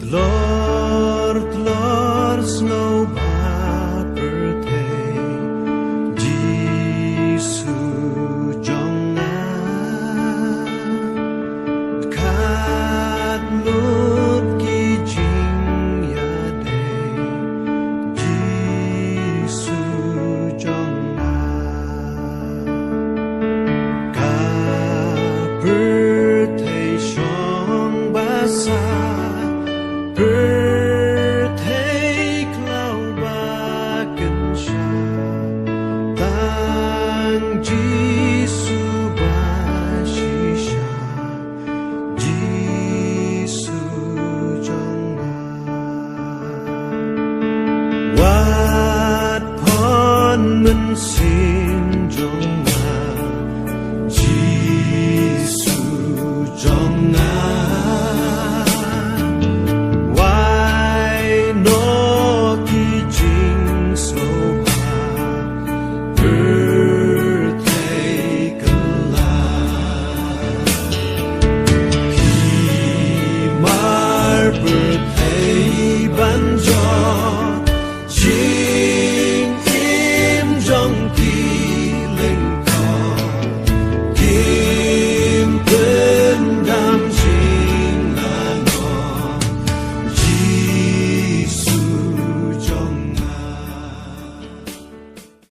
Tlor, Tlor, sngewbha pyrthei, Giêsu trong ngài, khát lút kỳ chính ya đây, Giêsu trong ngài, cả pyrthei trong basa. Pyrthei klau bakin siya, tang Giêsu basisya, Giêsu trong ngài. Wat pon men si